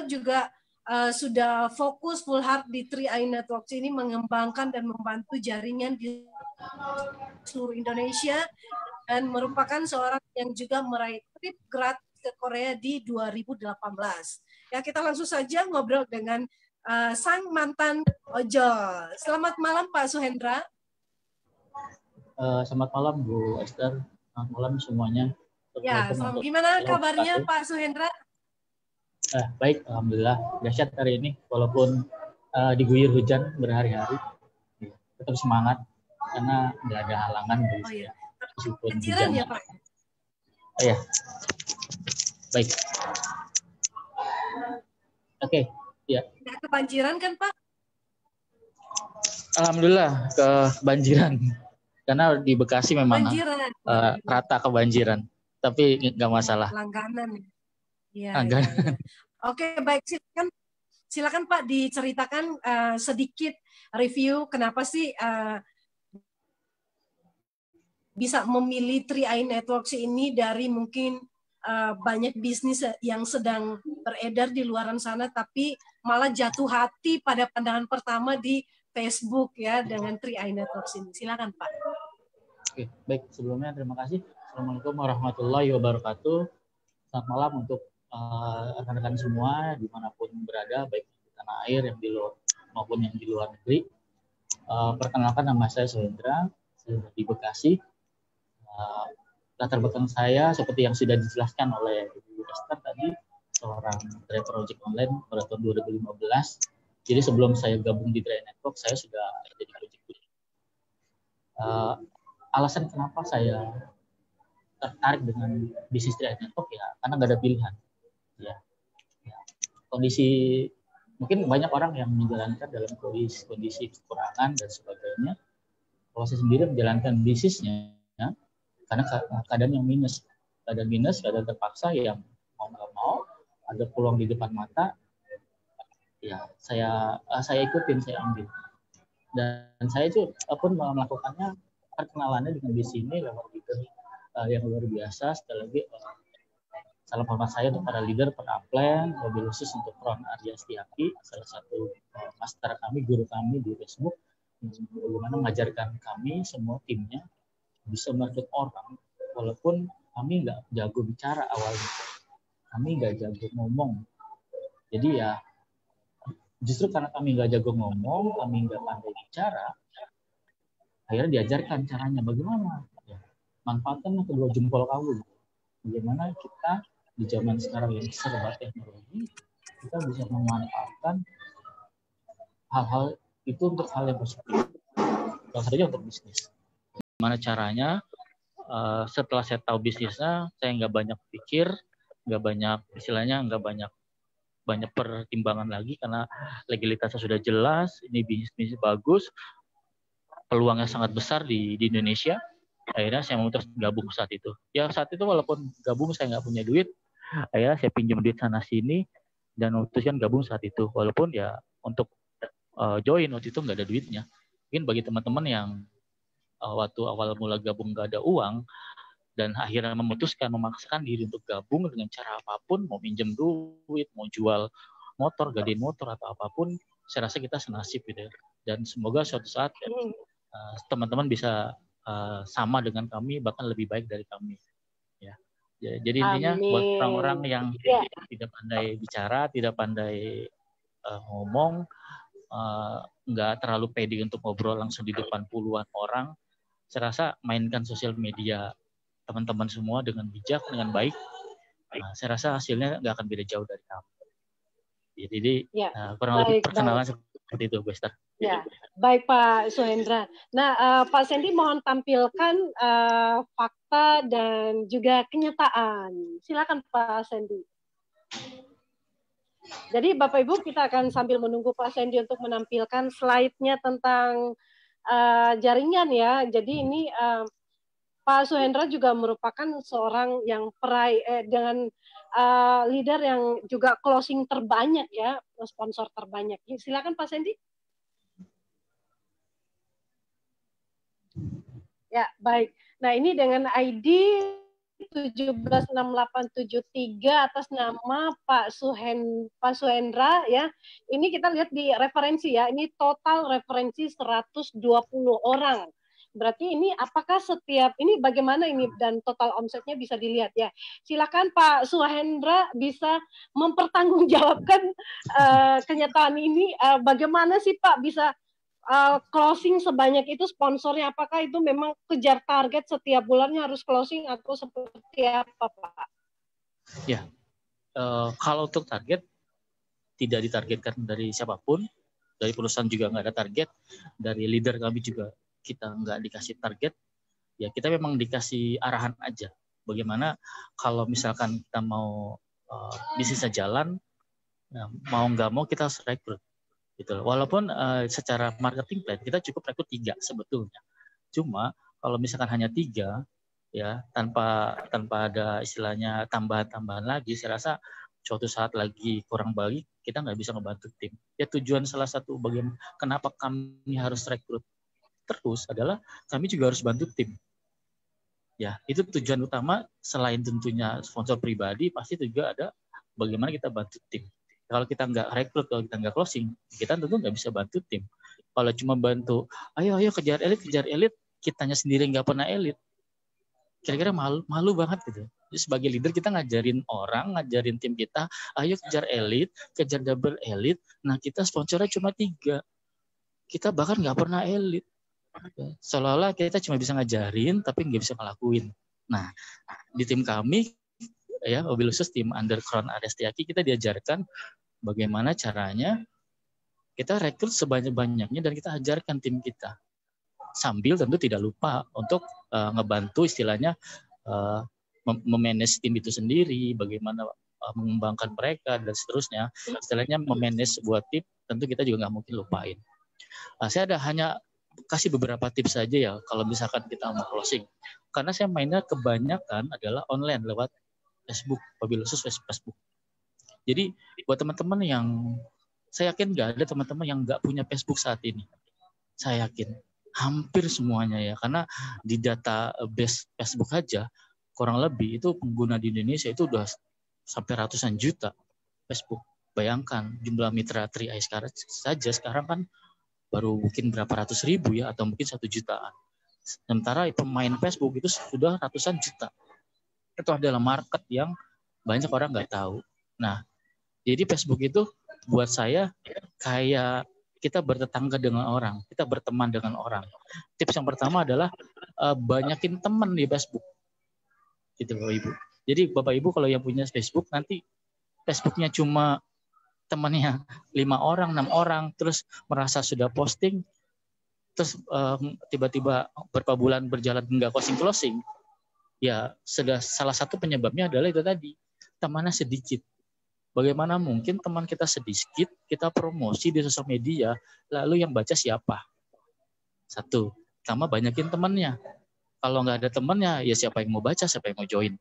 juga sudah fokus full heart di 3i Networks ini mengembangkan dan membantu jaringan di seluruh Indonesia dan merupakan seorang yang juga meraih trip gratis ke Korea di 2018. Ya, kita langsung saja ngobrol dengan sang mantan ojol. Selamat malam Pak Suhendra. Selamat malam Bu Esther. Selamat malam semuanya. Ya, gimana kabarnya Pak Suhendra? Baik, alhamdulillah. Dahsyat hari ini, walaupun diguyur hujan berhari-hari, tetap semangat karena nggak ada halangan dari saya. Meskipun hujan ya Pak? Iya. Baik. Oke, ya. Nggak kebanjiran kan Pak? Alhamdulillah kebanjiran. Karena di Bekasi memang rata kebanjiran, tapi nggak masalah. Langganan. Ya. Oke, baik, silakan Pak diceritakan sedikit review kenapa sih bisa memilih 3i Networks ini dari mungkin banyak bisnis yang sedang beredar di luaran sana, tapi malah jatuh hati pada pandangan pertama di Facebook ya dengan 3i Networks ini. Silakan Pak. Oke, baik, sebelumnya terima kasih. Assalamualaikum warahmatullahi wabarakatuh. Selamat malam untuk rekan-rekan semua dimanapun berada, baik di tanah air yang di luar maupun yang di luar negeri. Perkenalkan, nama saya Suhendra, saya di Bekasi. Latar belakang saya seperti yang sudah dijelaskan oleh Ibu Esther tadi, seorang driver ojek online pada tahun 2015. Jadi sebelum saya gabung di 3i Network, saya sudah jadi ojek. Alasan kenapa saya tertarik dengan bisnis 3i Network ya karena nggak ada pilihan. Ya. Kondisi mungkin banyak orang yang menjalankan dalam kondisi kekurangan dan sebagainya. Kalau saya sendiri menjalankan bisnisnya ya, karena keadaan yang minus, keadaan terpaksa yang mau nggak mau ada peluang di depan mata, ya saya ikutin, saya ambil. Dan saya pun melakukannya perkenalannya dengan bisnis ini lewat leader yang luar biasa. Sekali lagi salam hormat saya untuk para leader, para upline, mobil khusus untuk Ron Arya Setiaki, salah satu master kami, guru kami di Facebook, bagaimana mengajarkan kami semua timnya bisa merekrut orang, walaupun kami nggak jago bicara awalnya, kami nggak jago ngomong. Jadi ya justru karena kami nggak jago ngomong, kami nggak pandai bicara, akhirnya diajarkan caranya bagaimana. Ya, manfaatkan kedua jempol kamu. Bagaimana kita di zaman sekarang yang serba teknologi, kita bisa memanfaatkan hal-hal itu untuk hal yang positif. Kalau saja untuk bisnis. Gimana caranya? Setelah saya tahu bisnisnya, saya nggak banyak pikir, nggak banyak pertimbangan lagi karena legalitasnya sudah jelas, ini bisnis bagus, peluangnya sangat besar di Indonesia. Akhirnya saya memutuskan gabung saat itu. Ya saat itu walaupun gabung saya nggak punya duit, akhirnya saya pinjam duit sana sini dan memutuskan gabung saat itu. Walaupun ya untuk join waktu itu nggak ada duitnya. Mungkin bagi teman-teman yang waktu awal mula gabung nggak ada uang dan akhirnya memaksakan diri untuk gabung dengan cara apapun, mau pinjam duit, mau jual motor, gadein motor atau apapun, saya rasa kita senasib gitu ya. Dan semoga suatu saat teman-teman bisa sama dengan kami, bahkan lebih baik dari kami. Ya. Jadi intinya buat orang-orang yang tidak pandai bicara, tidak pandai ngomong, nggak terlalu pede untuk ngobrol langsung di depan puluhan orang, saya rasa mainkan sosial media teman-teman semua dengan bijak, dengan baik. Saya rasa hasilnya nggak akan beda jauh dari kamu. Jadi kurang lebih perkenalan seperti itu, Bu Esther. Ya, baik Pak Suhendra. Nah, Pak Sandy mohon tampilkan fakta dan juga kenyataan. Silakan Pak Sandy. Jadi Bapak Ibu kita akan sambil menunggu Pak Sandy untuk menampilkan slide-nya tentang jaringan ya. Jadi ini Pak Suhendra juga merupakan seorang yang dengan leader yang juga closing terbanyak ya, sponsor terbanyak. Silakan Pak Sandy. Ya, baik. Nah, ini dengan ID 176873 atas nama Pak Suhendra ya. Ini kita lihat di referensi ya. Ini total referensi 120 orang. Berarti ini apakah setiap ini bagaimana ini dan total omsetnya bisa dilihat ya. Silakan Pak Suhendra bisa mempertanggungjawabkan kenyataan ini. Bagaimana sih Pak bisa closing sebanyak itu, sponsornya apakah itu memang kejar target setiap bulannya harus closing atau seperti apa Pak? Ya, kalau untuk target tidak ditargetkan dari siapapun, dari perusahaan juga nggak ada target, dari leader kami juga kita nggak dikasih target, ya kita memang dikasih arahan aja. Bagaimana kalau misalkan kita mau bisnisnya jalan, mau nggak mau kita harus rekrut. Gitu. Walaupun secara marketing plan kita cukup rekrut 3 sebetulnya. Cuma kalau misalkan hanya 3, ya tanpa ada istilahnya tambahan-tambahan lagi, saya rasa suatu saat lagi kurang baik kita nggak bisa ngebantu tim. Ya tujuan salah satu bagaimana kenapa kami harus rekrut terus adalah kami juga harus bantu tim. Ya, itu tujuan utama selain tentunya sponsor pribadi, pasti juga ada bagaimana kita bantu tim. Kalau kita nggak rekrut, kalau kita nggak closing, kita tentu nggak bisa bantu tim. Kalau cuma bantu, ayo kejar elit, kitanya sendiri nggak pernah elit, kira-kira malu banget gitu. Jadi sebagai leader kita ngajarin orang, ngajarin tim kita, ayo kejar elit, kejar double elit. Nah kita sponsornya cuma 3, kita bahkan nggak pernah elit. Seolah-olah kita cuma bisa ngajarin tapi nggak bisa ngelakuin. Nah di tim kami ya mobil khusus tim under Crown Arestiaki kita diajarkan bagaimana caranya kita rekrut sebanyak-banyaknya dan kita ajarkan tim kita sambil tentu tidak lupa untuk ngebantu istilahnya memanage tim itu sendiri, bagaimana mengembangkan mereka dan seterusnya. Istilahnya memanage sebuah tim tentu kita juga nggak mungkin lupain. Saya hanya kasih beberapa tips saja ya kalau misalkan kita mau closing. Karena saya mainnya kebanyakan adalah online lewat Facebook, mobil khusus Facebook. Jadi buat teman-teman yang saya yakin nggak ada teman-teman yang nggak punya Facebook saat ini. Saya yakin hampir semuanya ya, karena di database Facebook aja kurang lebih itu pengguna di Indonesia itu udah sampai ratusan juta Facebook. Bayangkan jumlah mitra Tri sekarang kan baru mungkin berapa ratus ribu ya, atau mungkin 1 jutaan. Sementara pemain Facebook itu sudah ratusan juta. Itu adalah market yang banyak orang nggak tahu. Nah, jadi Facebook itu buat saya kayak kita bertetangga dengan orang, kita berteman dengan orang. Tips yang pertama adalah banyakin teman di Facebook. Gitu Bapak Ibu. Jadi Bapak Ibu kalau yang punya Facebook nanti Facebooknya cuma temannya 5 orang, 6 orang, terus merasa sudah posting, terus tiba-tiba beberapa bulan berjalan nggak closing, ya salah satu penyebabnya adalah itu tadi, temannya sedikit. Bagaimana mungkin teman kita sedikit, kita promosi di sosial media, lalu yang baca siapa? 1, sama banyakin temannya. Kalau nggak ada temannya, ya siapa yang mau baca, siapa yang mau join.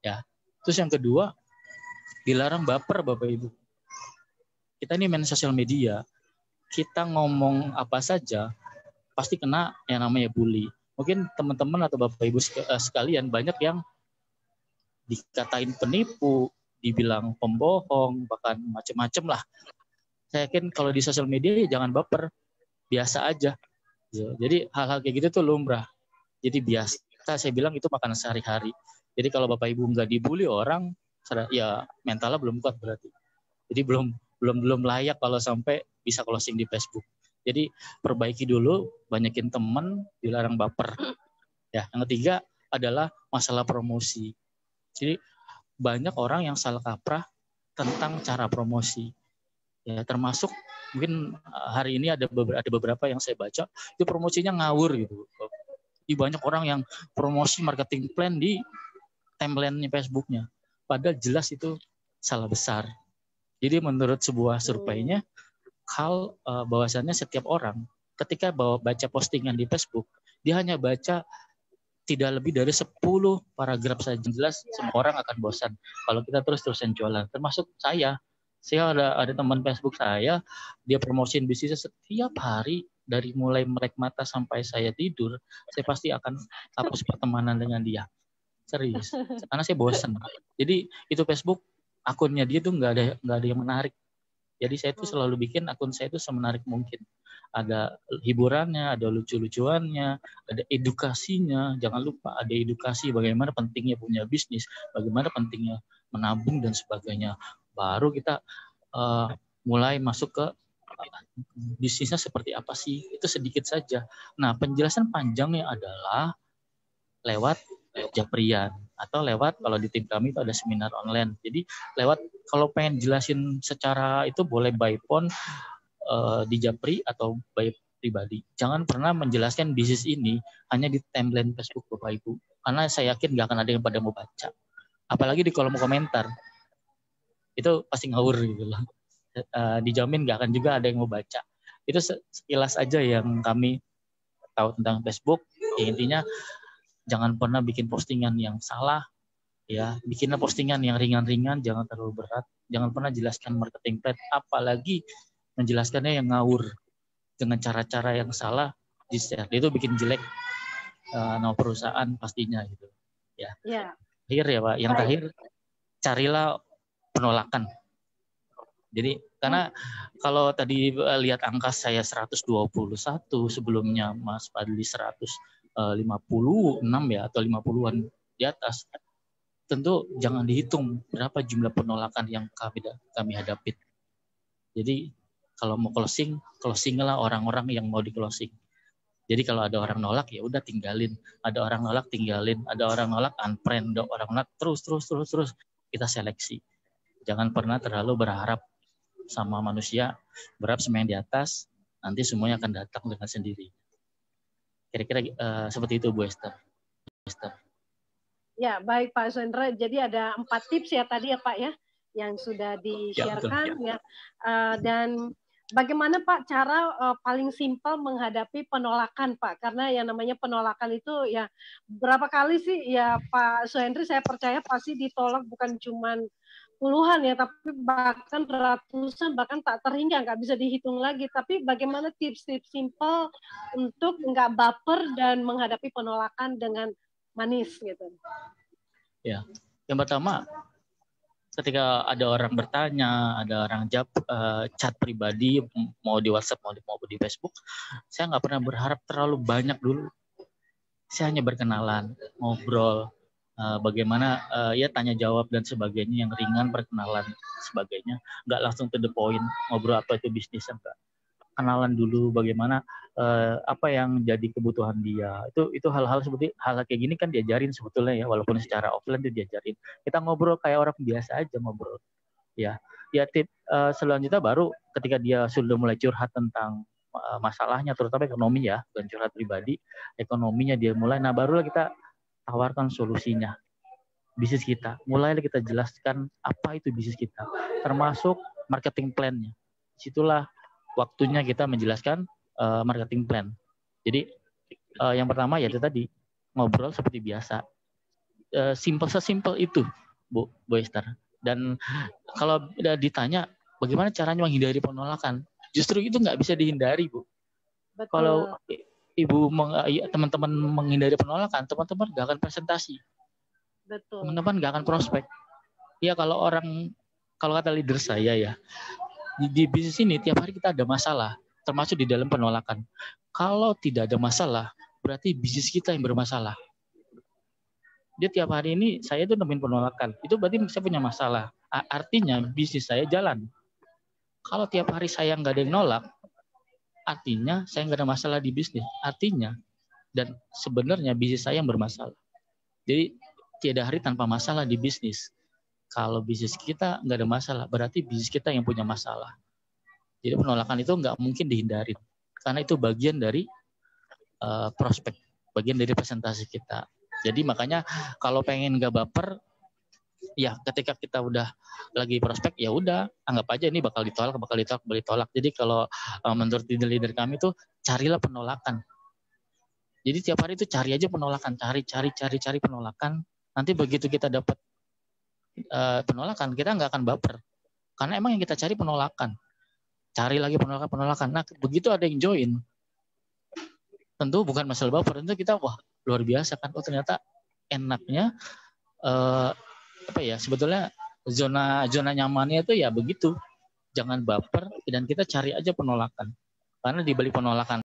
Ya. Terus yang kedua, dilarang baper Bapak Ibu. Kita ini main sosial media, kita ngomong apa saja, pasti kena yang namanya bully. Mungkin teman-teman atau Bapak Ibu sekalian banyak yang dikatain penipu, dibilang pembohong, bahkan macam-macam lah. Saya yakin kalau di sosial media ya jangan baper, biasa aja. Jadi hal-hal kayak gitu tuh lumrah. Jadi biasa, saya bilang itu makanan sehari-hari. Jadi kalau Bapak Ibu nggak dibully orang, ya mentalnya belum kuat berarti. Jadi belum layak kalau sampai bisa closing di Facebook. Jadi perbaiki dulu, banyakin teman, dilarang baper. Ya, yang ketiga adalah masalah promosi. Jadi banyak orang yang salah kaprah tentang cara promosi. Ya, termasuk mungkin hari ini ada beberapa yang saya baca itu promosinya ngawur gitu. Jadi banyak orang yang promosi marketing plan di timeline-nya Facebooknya. Padahal jelas itu salah besar. Jadi menurut sebuah surveinya, bahwasannya setiap orang ketika baca postingan di Facebook, dia hanya baca tidak lebih dari 10 paragraf saja. Jelas semua orang akan bosan kalau kita terus-terusan jualan. Termasuk saya ada teman Facebook saya, dia promosiin bisnisnya setiap hari dari mulai melek mata sampai saya tidur, saya pasti akan hapus pertemanan dengan dia. Serius. Karena saya bosan. Jadi itu Facebook akunnya dia tuh nggak ada yang menarik. Jadi saya tuh selalu bikin akun saya itu semenarik mungkin. Ada hiburannya, ada lucu-lucuannya, ada edukasinya. Jangan lupa ada edukasi bagaimana pentingnya punya bisnis, bagaimana pentingnya menabung dan sebagainya. Baru kita mulai masuk ke bisnisnya seperti apa sih. Itu sedikit saja. Nah, penjelasan panjangnya adalah lewat Japrian atau lewat kalau di tim kami itu ada seminar online. Jadi lewat kalau pengen jelasin secara itu boleh by phone di Japri atau by pribadi. Jangan pernah menjelaskan bisnis ini hanya di timeline Facebook Bapak Ibu. Karena saya yakin nggak akan ada yang pada mau baca. Apalagi di kolom komentar. Itu pasti ngawur gitu loh. Dijamin nggak akan juga ada yang mau baca. Itu sekilas aja yang kami tahu tentang Facebook. Ya, intinya jangan pernah bikin postingan yang salah, ya. Bikinlah postingan yang ringan-ringan, jangan terlalu berat. Jangan pernah jelaskan marketing plan, apalagi menjelaskannya yang ngawur dengan cara-cara yang salah di share. Itu bikin jelek nama perusahaan pastinya gitu. Ya. Akhir ya Pak. Yang terakhir, carilah penolakan. Jadi karena kalau tadi lihat angka saya 121, sebelumnya Mas Fadli 156 ya atau 50-an di atas, tentu jangan dihitung berapa jumlah penolakan yang kami hadapi. Jadi kalau mau closing lah orang-orang yang mau di closing. Jadi kalau ada orang nolak ya udah tinggalin, ada orang nolak tinggalin, ada orang nolak unfriend, ada orang nolak terus kita seleksi. Jangan pernah terlalu berharap sama manusia, berharap sama yang di atas, nanti semuanya akan datang dengan sendiri. Kira-kira seperti itu Bu Esther. Ya, baik Pak Suhendra. Jadi ada 4 tips ya tadi ya Pak ya, yang sudah di-sharekan ya. Dan bagaimana Pak cara paling simpel menghadapi penolakan Pak? Karena yang namanya penolakan itu ya berapa kali sih ya Pak Suhendri, saya percaya pasti ditolak bukan cuman puluhan ya, tapi bahkan ratusan, bahkan tak terhingga, nggak bisa dihitung lagi. Tapi bagaimana tips-tips simpel untuk nggak baper dan menghadapi penolakan dengan manis gitu? Ya, yang pertama, ketika ada orang bertanya, ada orang chat pribadi, mau di WhatsApp, mau di Facebook, saya nggak pernah berharap terlalu banyak dulu. Saya hanya berkenalan, ngobrol, bagaimana ya tanya jawab dan sebagainya yang ringan, perkenalan sebagainya, nggak langsung to the point ngobrol apa itu bisnis, enggak. Kenalan dulu bagaimana apa yang jadi kebutuhan dia. Itu hal-hal seperti hal kayak gini kan diajarin sebetulnya ya, walaupun secara offline itu diajarin. Kita ngobrol kayak orang biasa aja ngobrol. Ya tip selanjutnya baru ketika dia sudah mulai curhat tentang masalahnya, terutama ekonomi ya, bukan curhat pribadi, ekonominya dia mulai, nah barulah kita tawarkan solusinya. Bisnis kita, mulailah kita jelaskan apa itu bisnis kita, termasuk marketing plan-nya. Disitulah waktunya kita menjelaskan marketing plan. Jadi yang pertama ya itu tadi, ngobrol seperti biasa. Sesimpel itu, Bu Esther. Dan kalau ditanya bagaimana caranya menghindari penolakan, justru itu nggak bisa dihindari, Bu. Betul. Kalau Ibu teman-teman menghindari penolakan, teman-teman nggak akan presentasi. Betul. Teman-teman nggak akan prospek. Ya kalau kata leader saya ya, di bisnis ini tiap hari kita ada masalah, termasuk di dalam penolakan. Kalau tidak ada masalah, berarti bisnis kita yang bermasalah. Dia tiap hari ini saya itu nemuin penolakan, itu berarti saya punya masalah. Artinya bisnis saya jalan. Kalau tiap hari saya nggak ada yang nolak, artinya saya nggak ada masalah di bisnis. Artinya, dan sebenarnya bisnis saya yang bermasalah. Jadi tiada hari tanpa masalah di bisnis. Kalau bisnis kita nggak ada masalah, berarti bisnis kita yang punya masalah. Jadi penolakan itu nggak mungkin dihindari. Karena itu bagian dari prospek, bagian dari presentasi kita. Jadi makanya kalau pengen nggak baper, ya ketika kita udah lagi prospek ya udah anggap aja ini bakal ditolak. Jadi kalau menurut leader kami tuh carilah penolakan. Jadi tiap hari itu cari aja penolakan, cari penolakan. Nanti begitu kita dapat penolakan, kita nggak akan baper. Karena emang yang kita cari penolakan. Cari lagi penolakan. Nah begitu ada yang join, tentu bukan masalah baper, tentu kita wah luar biasa kan, oh ternyata enaknya apa ya, sebetulnya zona nyamannya itu ya begitu, jangan baper dan kita cari aja penolakan, karena di balik penolakan